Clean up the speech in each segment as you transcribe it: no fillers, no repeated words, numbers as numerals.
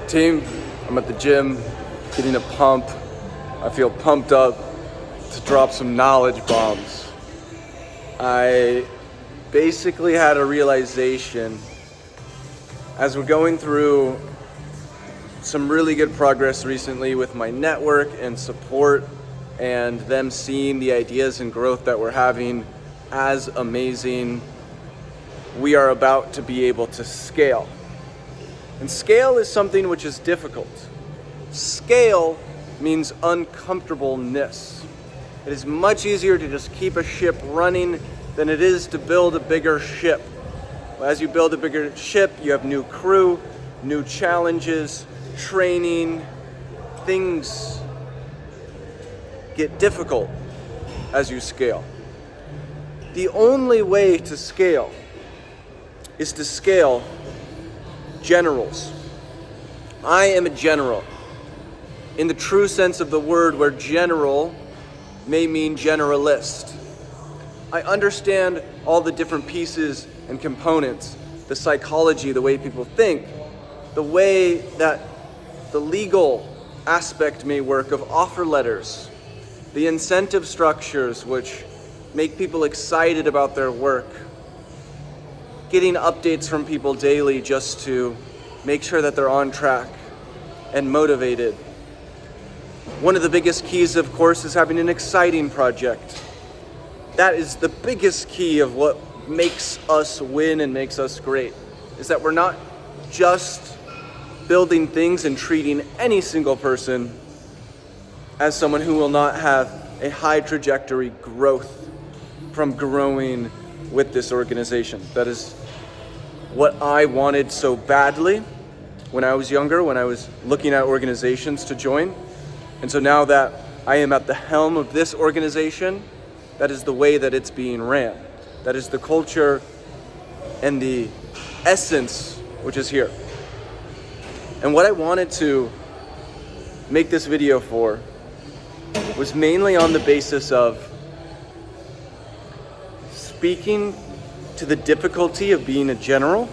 Team, I'm at the gym, getting a pump. I feel pumped up to drop some knowledge bombs. I basically had a realization as we're going through some really good progress recently with my network and support and them seeing the ideas and growth that we're having as amazing. We are about to be able to scale. And scale is something which is difficult. Scale means uncomfortableness. It is much easier to just keep a ship running than it is to build a bigger ship. As you build a bigger ship, you have new crew, new challenges, training. Things get difficult as you scale. The only way to scale is to scale generals. I am a general in the true sense of the word, where general may mean generalist. I understand all the different pieces and components, the psychology, the way people think, the way that the legal aspect may work of offer letters, the incentive structures which make people excited about their work, getting updates from people daily just to make sure that they're on track and motivated. One of the biggest keys, of course, is having an exciting project. That is the biggest key of what makes us win and makes us great, is that we're not just building things and treating any single person as someone who will not have a high trajectory growth from growing with this organization. That is what I wanted so badly when I was younger, when I was looking at organizations to join. And so now that I am at the helm of this organization, that is the way that it's being ran. That is the culture and the essence which is here. And what I wanted to make this video for was mainly on the basis of speaking to the difficulty of being a general,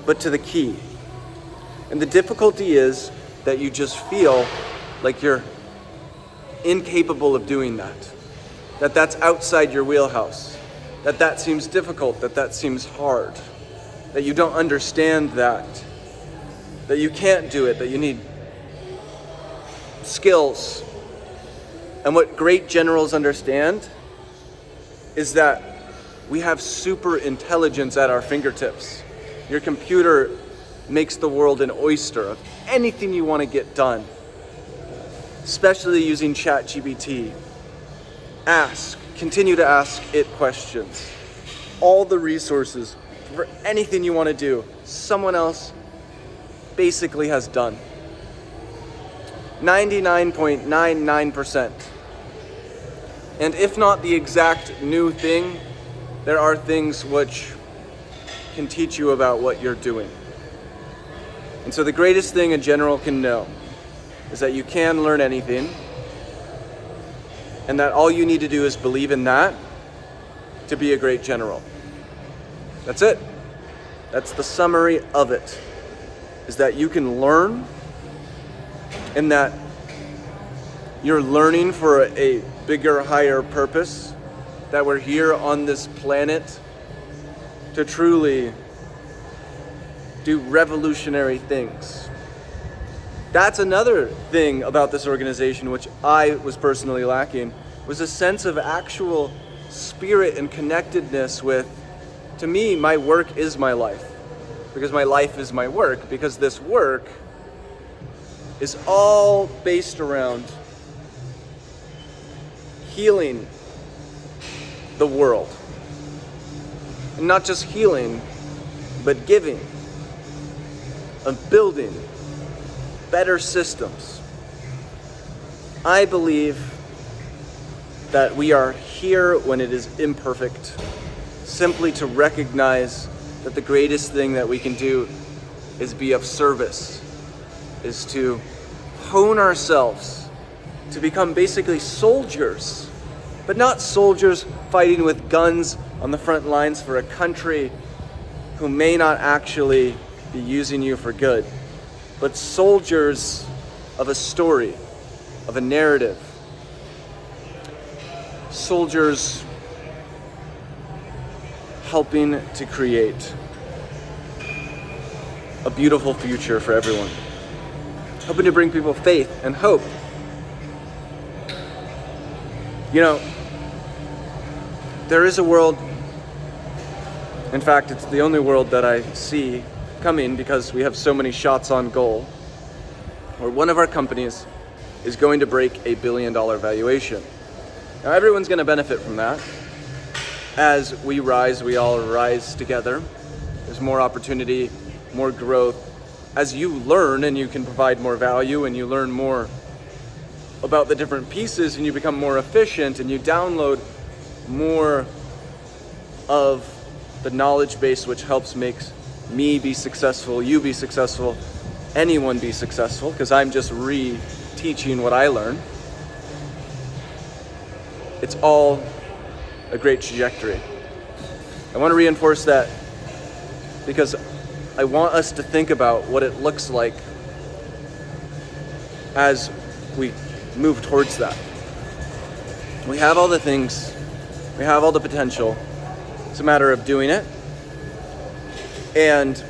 but to the key. And the difficulty is that you just feel like you're incapable of doing that that's outside your wheelhouse, that seems difficult, that seems hard, that you don't understand that you can't do it, that you need skills. And what great generals understand is that we have super intelligence at our fingertips. Your computer makes the world an oyster of anything you want to get done, especially using ChatGPT. Continue to ask it questions. All the resources for anything you want to do, someone else basically has done. 99.99%. And if not the exact new thing, there are things which can teach you about what you're doing. And so the greatest thing a general can know is that you can learn anything, and that all you need to do is believe in that to be a great general. That's it. That's the summary of it, is that you can learn, and that you're learning for a bigger, higher purpose, that we're here on this planet to truly do revolutionary things. That's another thing about this organization which I was personally lacking, was a sense of actual spirit and connectedness with, to me, my work is my life, because my life is my work, because this work is all based around healing the world. And not just healing, but giving, of building better systems. I believe that we are here when it is imperfect, simply to recognize that the greatest thing that we can do is be of service, is to hone ourselves to become basically soldiers, but not soldiers fighting with guns on the front lines for a country who may not actually be using you for good, but soldiers of a story, of a narrative. Soldiers helping to create a beautiful future for everyone. Helping to bring people faith and hope. You know, there is a world, in fact, it's the only world that I see coming because we have so many shots on goal, where one of our companies is going to break $1 billion valuation. Now, everyone's going to benefit from that. As we rise, we all rise together. There's more opportunity, more growth. As you learn and you can provide more value and you learn more about the different pieces and you become more efficient and you download more of the knowledge base, which helps makes me be successful, you be successful, anyone be successful, because I'm just re-teaching what I learned. It's all a great trajectory. I want to reinforce that because I want us to think about what it looks like as we move towards that. We have all the things, we have all the potential. It's a matter of doing it. And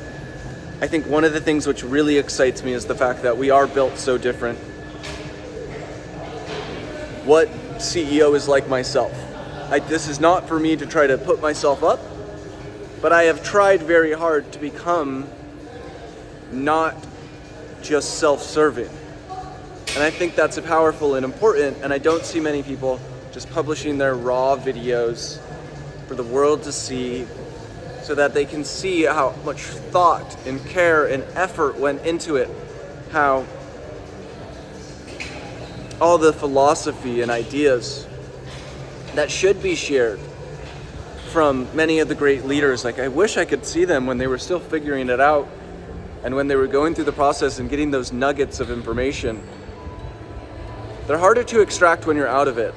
I think one of the things which really excites me is the fact that we are built so different. What CEO is like myself? This is not for me to try to put myself up, but I have tried very hard to become not just self-serving. And I think that's powerful and important, and I don't see many people just publishing their raw videos for the world to see so that they can see how much thought and care and effort went into it, how all the philosophy and ideas that should be shared from many of the great leaders. Like, I wish I could see them when they were still figuring it out and when they were going through the process and getting those nuggets of information. They're harder to extract when you're out of it.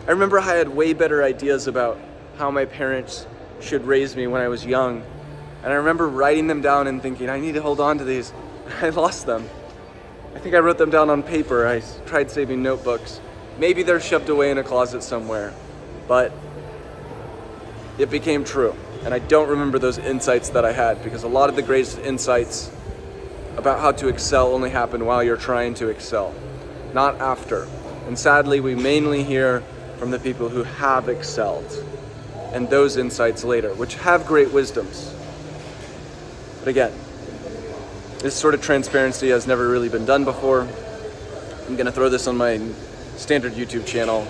I remember I had way better ideas about how my parents should raise me when I was young. And I remember writing them down and thinking, I need to hold on to these. I lost them. I think I wrote them down on paper. I tried saving notebooks. Maybe they're shoved away in a closet somewhere, but it became true. And I don't remember those insights that I had, because a lot of the greatest insights about how to excel only happen while you're trying to excel, not after. And sadly, we mainly hear from the people who have excelled and those insights later, which have great wisdoms. But again, this sort of transparency has never really been done before. I'm gonna throw this on my standard YouTube channel.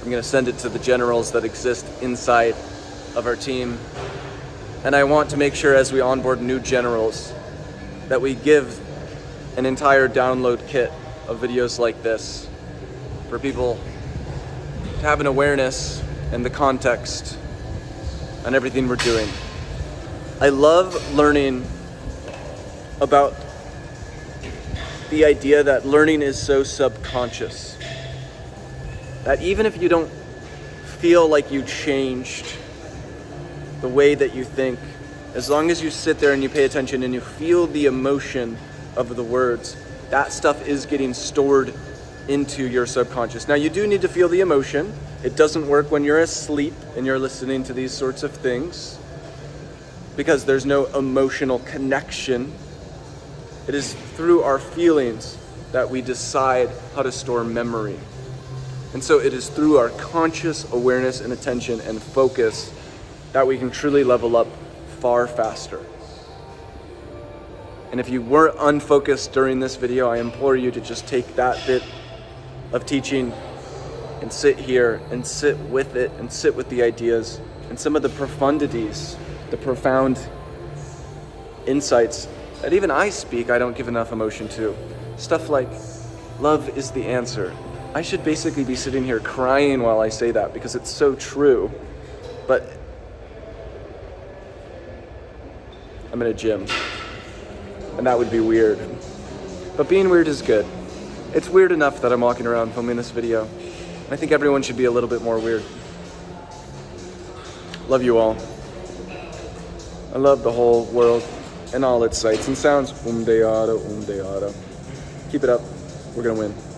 I'm gonna send it to the generals that exist inside of our team. And I want to make sure as we onboard new generals that we give an entire download kit of videos like this for people to have an awareness and the context on everything we're doing. I love learning about the idea that learning is so subconscious that even if you don't feel like you changed the way that you think, as long as you sit there and you pay attention and you feel the emotion of the words, that stuff is getting stored into your subconscious. Now, you do need to feel the emotion. It doesn't work when you're asleep and you're listening to these sorts of things, because there's no emotional connection. It is through our feelings that we decide how to store memory. And so it is through our conscious awareness and attention and focus that we can truly level up far faster. And if you were unfocused during this video, I implore you to just take that bit of teaching and sit here and sit with it and sit with the ideas and some of the profundities, the profound insights that even I speak, I don't give enough emotion to. Stuff like, love is the answer. I should basically be sitting here crying while I say that because it's so true. But I'm in a gym, and that would be weird. But being weird is good. It's weird enough that I'm walking around filming this video. And I think everyone should be a little bit more weird. Love you all. I love the whole world. and all its sights and sounds. Umdeada, umdeada. Keep it up. We're gonna win.